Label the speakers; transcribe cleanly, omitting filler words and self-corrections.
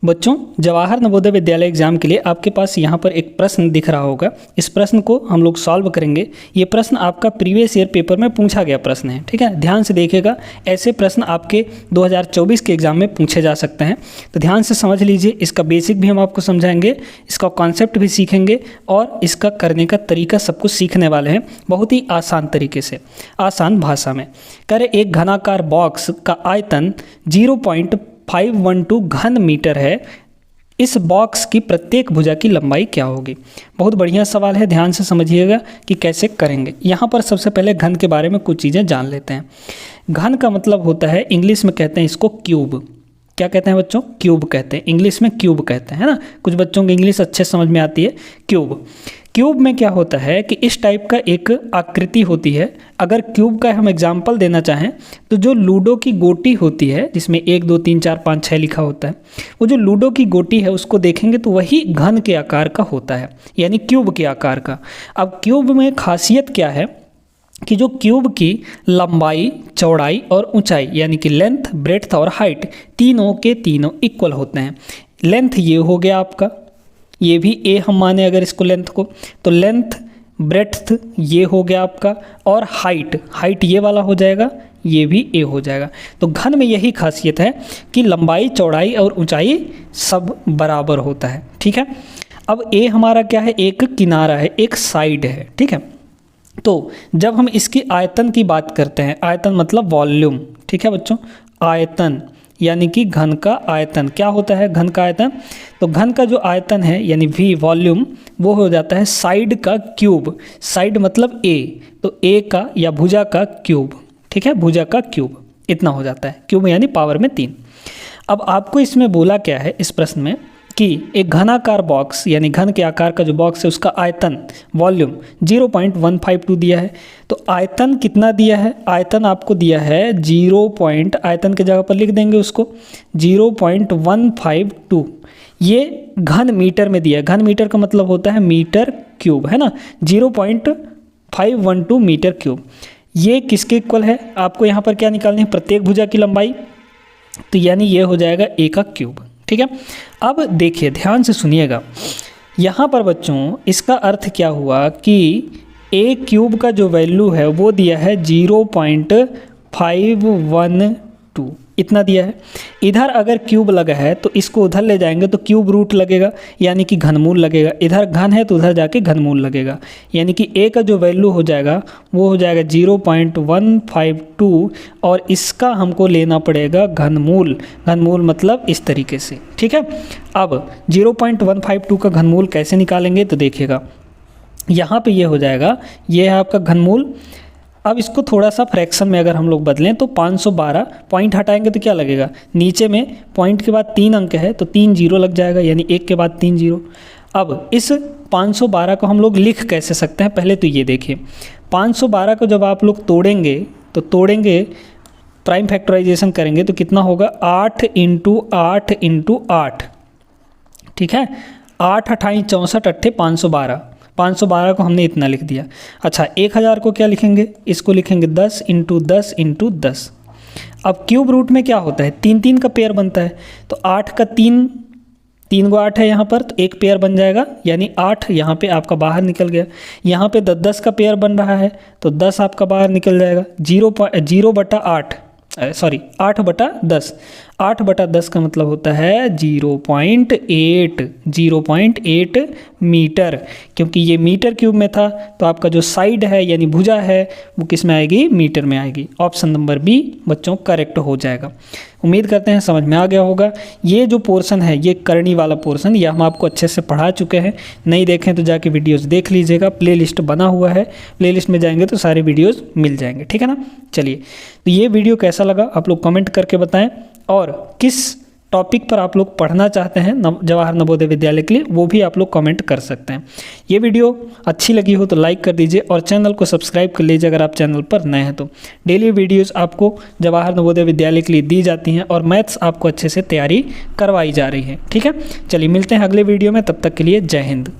Speaker 1: बच्चों, जवाहर नवोदय विद्यालय एग्जाम के लिए आपके पास यहाँ पर एक प्रश्न दिख रहा होगा। इस प्रश्न को हम लोग सॉल्व करेंगे। ये प्रश्न आपका प्रीवियस ईयर पेपर में पूछा गया प्रश्न है, ठीक है। ध्यान से देखिएगा, ऐसे प्रश्न आपके 2024 के एग्जाम में पूछे जा सकते हैं, तो ध्यान से समझ लीजिए। इसका बेसिक भी हम आपको समझाएंगे, इसका कॉन्सेप्ट भी सीखेंगे और इसका करने का तरीका सब कुछ सीखने वाले हैं, बहुत ही आसान तरीके से, आसान भाषा में। करें, एक घनाकार बॉक्स का आयतन 0.512 घन मीटर है। इस बॉक्स की प्रत्येक भुजा की लंबाई क्या होगी? बहुत बढ़िया सवाल है, ध्यान से समझिएगा कि कैसे करेंगे। यहाँ पर सबसे पहले घन के बारे में कुछ चीज़ें जान लेते हैं। घन का मतलब होता है, इंग्लिश में कहते हैं इसको क्यूब। क्या कहते हैं बच्चों? क्यूब कहते हैं, इंग्लिश में क्यूब कहते हैं, है ना। कुछ बच्चों को इंग्लिश अच्छे समझ में आती है। क्यूब, क्यूब में क्या होता है कि इस टाइप का एक आकृति होती है। अगर क्यूब का हम एग्जाम्पल देना चाहें तो जो लूडो की गोटी होती है, जिसमें 1 2 3 4 5 6 लिखा होता है, वो जो लूडो की गोटी है उसको देखेंगे तो वही घन के आकार का होता है, यानी क्यूब के आकार का। अब क्यूब में खासियत क्या है कि जो क्यूब की लंबाई, चौड़ाई और ऊंचाई, यानी कि लेंथ, ब्रेड्थ और हाइट, तीनों के तीनों इक्वल होते हैं। लेंथ ये हो गया आपका, ये भी ए हम माने अगर इसको लेंथ को, तो लेंथ, ब्रेड्थ ये हो गया आपका, और हाइट ये वाला हो जाएगा, ये भी ए हो जाएगा। तो घन में यही खासियत है कि लंबाई, चौड़ाई और ऊंचाई सब बराबर होता है, ठीक है। अब ए हमारा क्या है? एक किनारा है, एक साइड है, ठीक है। तो जब हम इसकी आयतन की बात करते हैं, आयतन मतलब वॉल्यूम, ठीक है बच्चों। आयतन यानी कि घन का आयतन क्या होता है? घन का आयतन, तो घन का जो आयतन है यानी वी, वॉल्यूम, वो हो जाता है साइड का क्यूब। साइड मतलब ए, तो ए का या भुजा का क्यूब, ठीक है, भुजा का क्यूब, इतना हो जाता है। क्यूब यानी पावर में 3। अब आपको इसमें बोला क्या है इस प्रश्न में कि एक घनाकार बॉक्स यानी घन के आकार का जो बॉक्स है उसका आयतन, वॉल्यूम 0.152 दिया है। तो आयतन कितना दिया है? आयतन आपको दिया है आयतन के जगह पर लिख देंगे उसको 0.152। ये घन मीटर में दिया है। घन मीटर का मतलब होता है मीटर क्यूब, है ना। 0.512 मीटर क्यूब। ये किसके इक्वल है? आपको यहाँ पर क्या निकालनी है? प्रत्येक भुजा की लंबाई, तो यानी ये हो जाएगा ए का क्यूब, ठीक है। अब देखिए, ध्यान से सुनिएगा, यहाँ पर बच्चों इसका अर्थ क्या हुआ कि ए क्यूब का जो वैल्यू है वो दिया है 0.512, इतना दिया है। इधर अगर क्यूब लगा है तो इसको उधर ले जाएंगे तो क्यूब रूट लगेगा, यानी कि घनमूल लगेगा। इधर घन है तो उधर जाके घनमूल लगेगा, यानी कि ए का जो वैल्यू हो जाएगा वो हो जाएगा 0.152, और इसका हमको लेना पड़ेगा घनमूल। घनमूल मतलब इस तरीके से, ठीक है। अब 0.152 का घनमूल कैसे निकालेंगे? तो देखिएगा, यहाँ पे ये हो जाएगा, ये है आपका घनमूल। अब इसको थोड़ा सा फ्रैक्शन में अगर हम लोग बदलें तो 512, पॉइंट हटाएंगे तो क्या लगेगा? नीचे में पॉइंट के बाद 3 अंक है तो 3 जीरो लग जाएगा, यानी 1 के बाद 3 जीरो। अब इस 512 को हम लोग लिख कैसे सकते हैं? पहले तो ये देखिए, 512 को जब आप लोग तोड़ेंगे तो प्राइम फैक्टराइजेशन करेंगे तो कितना होगा? 8 × 8 × 8, ठीक है। 8 अठाई 64 अट्ठे 512। 512 को हमने इतना लिख दिया। अच्छा, 1000 को क्या लिखेंगे? इसको लिखेंगे 10 × 10 × 10। अब क्यूब रूट में क्या होता है? 3 का पेयर बनता है, तो 8 का 3 गो 8 है यहाँ पर, तो एक पेयर बन जाएगा, यानी 8 यहाँ पे आपका बाहर निकल गया। यहाँ पे 10 का पेयर बन रहा है तो 10 आपका बाहर निकल जाएगा। 0/8 8/10। 8/10 का मतलब होता है 0.8 मीटर, क्योंकि ये मीटर क्यूब में था तो आपका जो साइड है यानी भुजा है वो किस में आएगी? मीटर में आएगी। ऑप्शन नंबर बी बच्चों करेक्ट हो जाएगा। उम्मीद करते हैं समझ में आ गया होगा। ये जो पोर्शन है, ये करनी वाला पोर्शन, ये हम आपको अच्छे से पढ़ा चुके हैं। नहीं देखें तो जाके वीडियोस देख लीजिएगा, प्लेलिस्ट बना हुआ है, प्लेलिस्ट में जाएंगे तो सारे वीडियोस मिल जाएंगे, ठीक है ना। चलिए, तो ये वीडियो कैसा लगा आप लोग कमेंट करके बताएं, और किस टॉपिक पर आप लोग पढ़ना चाहते हैं जवाहर नवोदय विद्यालय के लिए, वो भी आप लोग कमेंट कर सकते हैं। ये वीडियो अच्छी लगी हो तो लाइक कर दीजिए और चैनल को सब्सक्राइब कर लीजिए अगर आप चैनल पर नए हैं तो। डेली वीडियोस आपको जवाहर नवोदय विद्यालय के लिए दी जाती हैं और मैथ्स आपको अच्छे से तैयारी करवाई जा रही है, ठीक है। चलिए, मिलते हैं अगले वीडियो में, तब तक के लिए जय हिंद।